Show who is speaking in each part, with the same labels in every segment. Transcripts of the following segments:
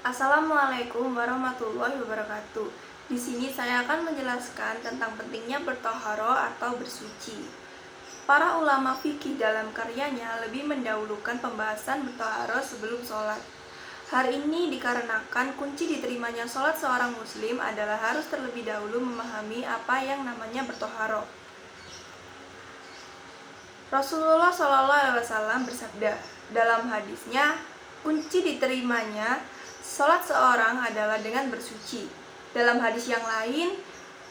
Speaker 1: Assalamualaikum warahmatullahi wabarakatuh. Di sini saya akan menjelaskan tentang pentingnya bertoharo atau bersuci. Para ulama fikih dalam karyanya lebih mendahulukan pembahasan bertoharo sebelum sholat. Hal ini dikarenakan kunci diterimanya sholat seorang muslim adalah harus terlebih dahulu memahami apa yang namanya bertoharo. Rasulullah SAW bersabda dalam hadisnya, kunci diterimanya sholat seorang adalah dengan bersuci. Dalam hadis yang lain,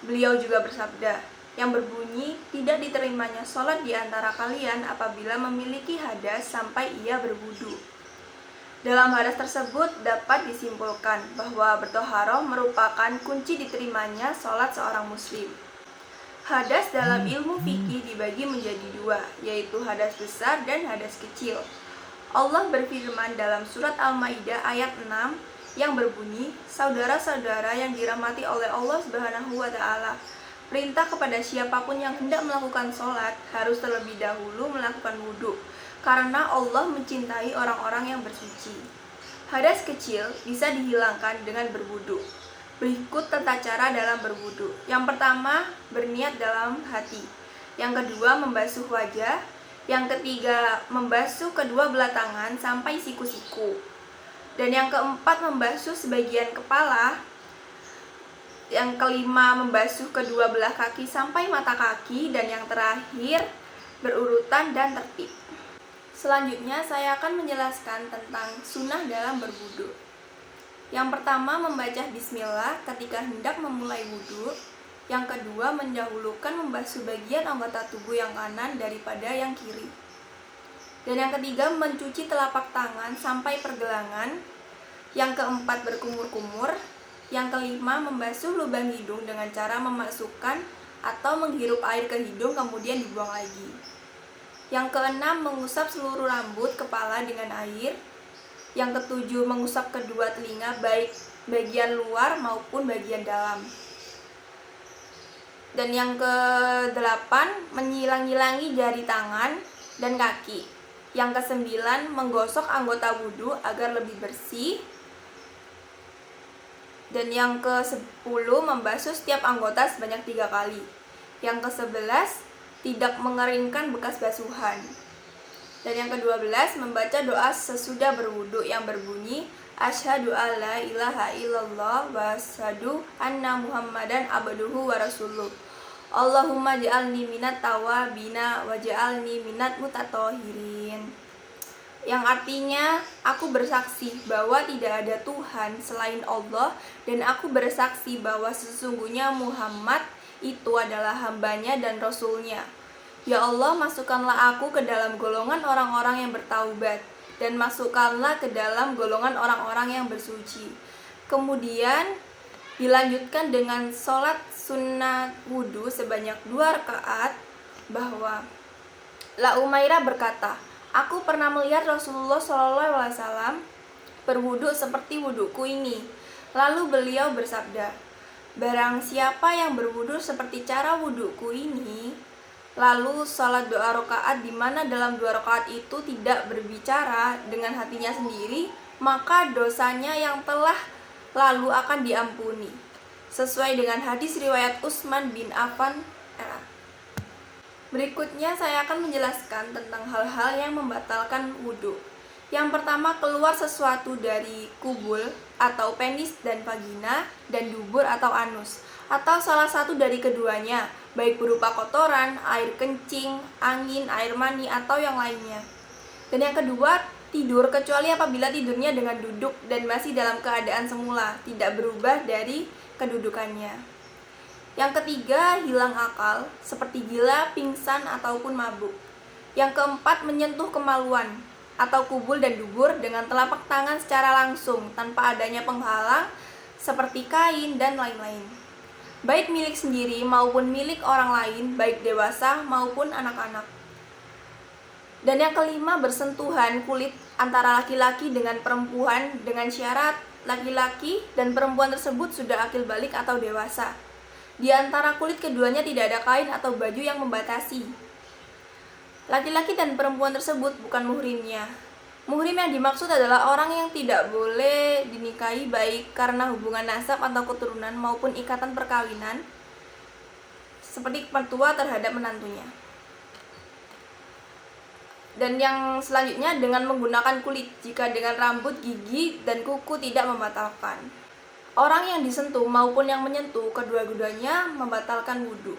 Speaker 1: beliau juga bersabda, yang berbunyi, tidak diterimanya sholat di antara kalian apabila memiliki hadas sampai ia berwudu. Dalam hadis tersebut dapat disimpulkan bahwa bertoharo merupakan kunci diterimanya sholat seorang muslim. Hadas dalam ilmu fikih dibagi menjadi dua, yaitu hadas besar dan hadas kecil. Allah berfirman dalam surat Al-Maidah ayat 6 yang berbunyi, saudara-saudara yang dirahmati oleh Allah Subhanahu wa Ta'ala, perintah kepada siapapun yang hendak melakukan sholat harus terlebih dahulu melakukan wudhu, karena Allah mencintai orang-orang yang bersuci. Hadas kecil bisa dihilangkan dengan berwudhu. Berikut tata cara dalam berwudhu. Yang pertama, berniat dalam hati. Yang kedua, membasuh wajah. Yang ketiga, membasuh kedua belah tangan sampai siku-siku. Dan yang keempat, membasuh sebagian kepala. Yang kelima, membasuh kedua belah kaki sampai mata kaki. Dan yang terakhir, berurutan dan tertib. Selanjutnya, saya akan menjelaskan tentang sunnah dalam berwudhu. Yang pertama, membaca bismillah ketika hendak memulai wudhu. Yang kedua, mendahulukan membasuh bagian anggota tubuh yang kanan daripada yang kiri. Dan yang ketiga, mencuci telapak tangan sampai pergelangan. Yang keempat, berkumur-kumur. Yang kelima, membasuh lubang hidung dengan cara memasukkan atau menghirup air ke hidung kemudian dibuang lagi. Yang keenam, mengusap seluruh rambut kepala dengan air. Yang ketujuh, mengusap kedua telinga baik bagian luar maupun bagian dalam. Dan yang ke-8, menyilang-nyilangi jari tangan dan kaki. Yang ke-9, menggosok anggota wudhu agar lebih bersih. Dan yang ke-10, membasuh setiap anggota sebanyak 3 kali. Yang ke-11, tidak mengeringkan bekas basuhan. Dan yang ke-12, membaca doa sesudah berwudhu yang berbunyi, Asyhadu alla ilaha illallah wa asyhadu anna Muhammadan abduhu wa rasuluh. Allahumma ja'alni minat tawabina wa ja'alni minat mutatahhirin. Yang artinya, aku bersaksi bahwa tidak ada Tuhan selain Allah dan aku bersaksi bahwa sesungguhnya Muhammad itu adalah hambanya dan rasulnya. Ya Allah, masukkanlah aku ke dalam golongan orang-orang yang bertaubat dan masukkanlah ke dalam golongan orang-orang yang bersuci. Kemudian dilanjutkan dengan sholat sunnah wudhu sebanyak 2 rakaat bahwa La Umairah berkata, aku pernah melihat Rasulullah SAW berwudhu seperti wudhuku ini. Lalu beliau bersabda, barang siapa yang berwudhu seperti cara wudhuku ini, lalu sholat 2 rakaat di mana dalam 2 rakaat itu tidak berbicara dengan hatinya sendiri, maka dosanya yang telah lalu akan diampuni. Sesuai dengan hadis riwayat Utsman bin Affan. Berikutnya saya akan menjelaskan tentang hal-hal yang membatalkan wudhu. Yang pertama, keluar sesuatu dari kubul atau penis dan vagina dan dubur atau anus, atau salah satu dari keduanya, baik berupa kotoran, air kencing, angin, air mani, atau yang lainnya. Dan yang kedua, tidur kecuali apabila tidurnya dengan duduk dan masih dalam keadaan semula, tidak berubah dari kedudukannya. Yang ketiga, hilang akal, seperti gila, pingsan, ataupun mabuk. Yang keempat, menyentuh kemaluan atau kubul dan dubur dengan telapak tangan secara langsung tanpa adanya penghalang seperti kain dan lain-lain, baik milik sendiri maupun milik orang lain, baik dewasa maupun anak-anak. Dan yang kelima, bersentuhan kulit antara laki-laki dengan perempuan dengan syarat laki-laki dan perempuan tersebut sudah akil balik atau dewasa. Di antara kulit keduanya tidak ada kain atau baju yang membatasi. Laki-laki dan perempuan tersebut bukan muhrimnya. Muhrim yang dimaksud adalah orang yang tidak boleh dinikahi baik karena hubungan nasab atau keturunan maupun ikatan perkawinan seperti mertua terhadap menantunya. Dan yang selanjutnya dengan menggunakan kulit jika dengan rambut, gigi, dan kuku tidak membatalkan. Orang yang disentuh maupun yang menyentuh kedua-duanya membatalkan wudhu.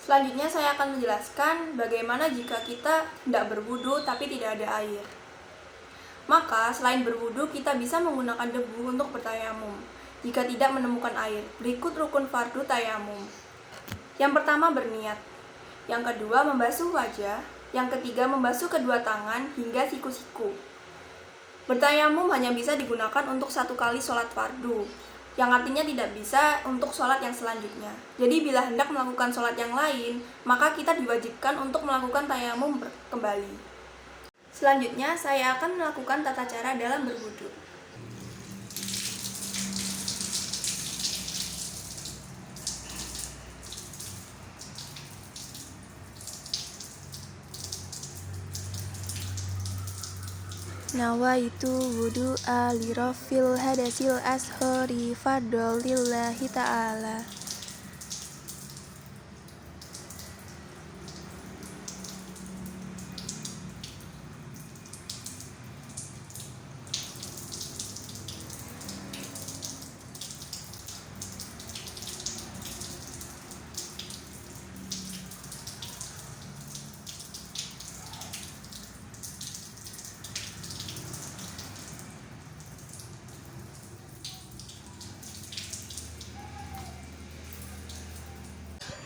Speaker 1: Selanjutnya saya akan menjelaskan bagaimana jika kita tidak berwudhu tapi tidak ada air. Maka selain berwudhu kita bisa menggunakan debu untuk bertayamum jika tidak menemukan air. Berikut rukun fardu tayamum. Yang pertama berniat, yang kedua membasuh wajah, yang ketiga membasuh kedua tangan hingga siku-siku. Bertayamum hanya bisa digunakan untuk satu kali sholat fardu, yang artinya tidak bisa untuk sholat yang selanjutnya. Jadi bila hendak melakukan sholat yang lain, maka kita diwajibkan untuk melakukan tayamum kembali. Selanjutnya saya akan melakukan tata cara dalam berwudu. Nawaitu wudu'a li rafil hadasil ashori fardol lillahi ta'ala.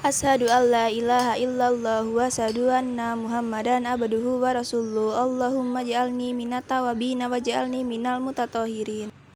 Speaker 1: Asyhadu an la ilaha illallah wa asyhadu anna Muhammadan abduhu wa rasuluh. Allahumma ja'alni minat tawabin wa ja'alni minal mutatahhirin.